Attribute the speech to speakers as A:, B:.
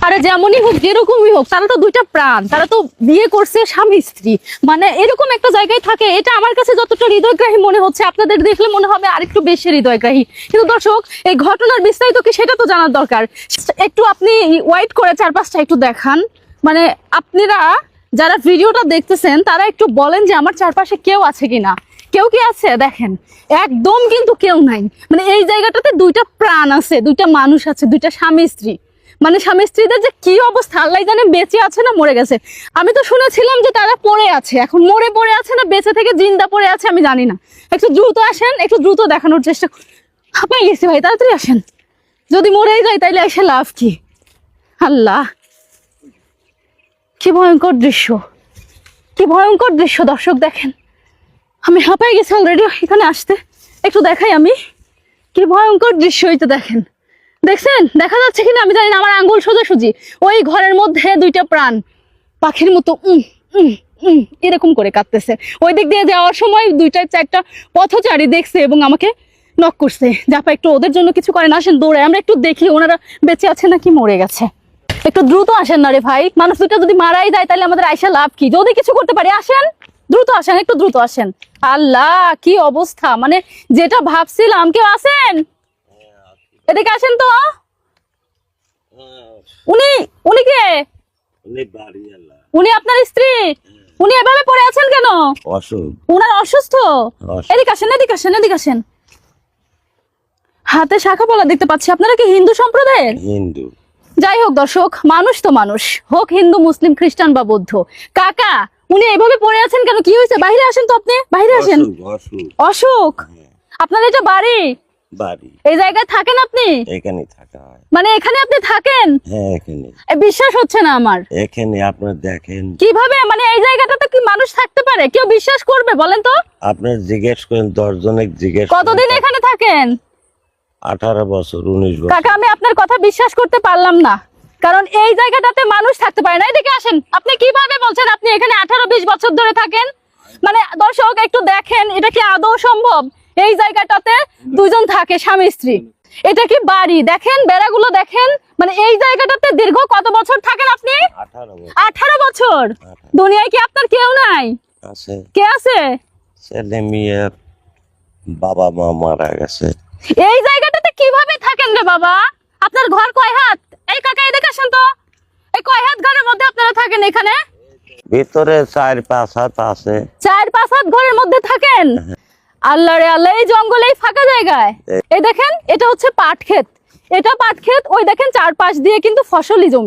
A: আরে যেমনই হোক যেরকমই হোক তারা তো দুইটা প্রাণ, তারা তো বিয়ে করছে স্বামী স্ত্রী, মানে এরকম একটা জায়গায় থাকে। এটা আমার কাছে যতটা হৃদয়গ্রাহী মনে হচ্ছে আপনাদের দেখলে মনে হবে আরেকটু বেশি হৃদয়গ্রাহী। কিন্তু দর্শক এই ঘটনার বিস্তারিত কি সেটা তো জানার দরকার। একটু আপনি ওয়াইট করে চারপাশটা একটু দেখান, মানে আপনারা যারা ভিডিওটা দেখতেছেন তারা একটু বলেন যে আমার চারপাশে কেউ আছে কিনা, কেউ কি আছে? দেখেন একদম কিন্তু কেউ নাই। মানে এই জায়গাটাতে দুইটা প্রাণ আছে, দুইটা মানুষ আছে, দুইটা স্বামী স্ত্রী। মানে স্বামী স্ত্রীদের যে কি অবস্থা আল্লাহ জানে, বেঁচে আছে না মরে গেছে। আমি তো শুনেছিলাম যে তারা পড়ে আছে, এখন মরে পড়ে আছে না বেঁচে থেকে জিন্দা পড়ে আছে আমি জানি না। একটু দ্রুত আসেন, একটু দ্রুত দেখানোর চেষ্টা। হাঁপাই গেছি ভাই, তাড়াতাড়ি আসেন। যদি মরেই যায় তাইলে এসে লাভ কি? আল্লাহ, কি ভয়ঙ্কর দৃশ্য, কি ভয়ঙ্কর দৃশ্য দর্শক দেখেন। আমি হাঁপাই গেছি অলরেডি এখানে আসতে। একটু দেখাই আমি, কি ভয়ঙ্কর দৃশ্য। এই তো দেখেন, দেখছেন? দেখা যাচ্ছে কিনা আমি জানি না। আমার আঙ্গুল সোজাসুজি ওই ঘরের মধ্যে দুইটা প্রাণ পাখির মতো এরকম করে কাঁদতেছে। ওই দিক দিয়ে যাওয়ার সময় দুইটা চারটা পথচারী দেখছে এবং আমাকে নক করছে যে আপা একটু ওদের জন্য কিছু করেন, আসেন দৌড়ে আমরা একটু দেখি ওনারা বেঁচে আছে নাকি মরে গেছে। একটু দ্রুত আসেন না রে ভাই, মানুষ দুটা যদি মারাই যায় তাহলে আমাদের আইসা লাভ কি? যদি কিছু করতে পারি আসেন, দ্রুত আসেন, একটু দ্রুত আসেন। আল্লাহ, কি অবস্থা, মানে যেটা ভাবছিলাম। কেউ আসেন, এদিকে আসেন তো। উনি উনি কে? উনি আপনার স্ত্রী? উনি এভাবে পড়ে আছেন কেন? উনার অসুস্থ? এদিকে আসেন, এদিকে আসেন, এদিকে আসেন। হাতে শাখা পলা দেখতে পাচ্ছি। আপনারা কি হিন্দু সম্প্রদায়ের?
B: হিন্দু।
A: যাই হোক দর্শক, মানুষ তো মানুষ, হোক হিন্দু মুসলিম খ্রিস্টান বা বৌদ্ধ। কাকা, উনি এভাবে পড়ে আছেন কেন? কি হয়েছে? বাইরে আসেন তো, আপনি বাইরে আসেন। অসুখ? আপনার এটা বাড়ি?
B: বাড়ি।
A: এই জায়গায় থাকেন আপনি?
B: এখানে থাকা হয়।
A: মানে এখানে আপনি থাকেন?
B: হ্যাঁ এখানে।
A: বিশ্বাস হচ্ছে না আমার।
B: এখানে আপনার দেখেন
A: কিভাবে, মানে এই জায়গাটাতে কি মানুষ থাকতে পারে? কেউ বিশ্বাস করবে বলেন তো?
B: আপনার জিজ্ঞেস করেন, 10 জনের জিজ্ঞেস।
A: কতদিন এখানে থাকেন?
B: 18 বছর 19 বছর।
A: কাকা, আমি আপনার কথা বিশ্বাস করতে পারলাম না, কারণ এই জায়গাটাতে মানুষ থাকতে পারে না। এদিকে আসেন। আপনি কিভাবে বলছেন আপনি এখানে 18-20 বছর ধরে থাকেন? মানে দর্শক একটু দেখেন, এটা কি আদৌ সম্ভব? এই জায়গাটাতে দুইজন থাকে স্বামী স্ত্রী। এটা কি বাড়ি? দেখেন বেড়াগুলো দেখেন। মানে এই জায়গাটাতে দীর্ঘ কত বছর থাকেন আপনি? 18 বছর। দুনিয়ায় কি আপনার কেউ নাই?
B: আছে।
A: কে আছে?
B: ছেলে মেয়ে, বাবা মা মারা গেছে।
A: এই জায়গাটাতে কিভাবে থাকেন রে বাবা? আপনার ঘর কয় হাত? এই কাকা এদিকে আসেন তো। এই কয় হাত ঘরের মধ্যে আপনারা থাকেন এখানে?
B: ভিতরে 4-5 হাত আছে।
A: 4-5 হাত ঘরের মধ্যে থাকেন? আল্লাহ রে আল্লাহ, এই জঙ্গলে এই ফাঁকা জায়গায়। এই দেখেন, এটা হচ্ছে পাট ক্ষেত, এটা পাট ক্ষেত। ওই দেখেন চারপাশ দিয়ে কিন্তু ফসলি জমি।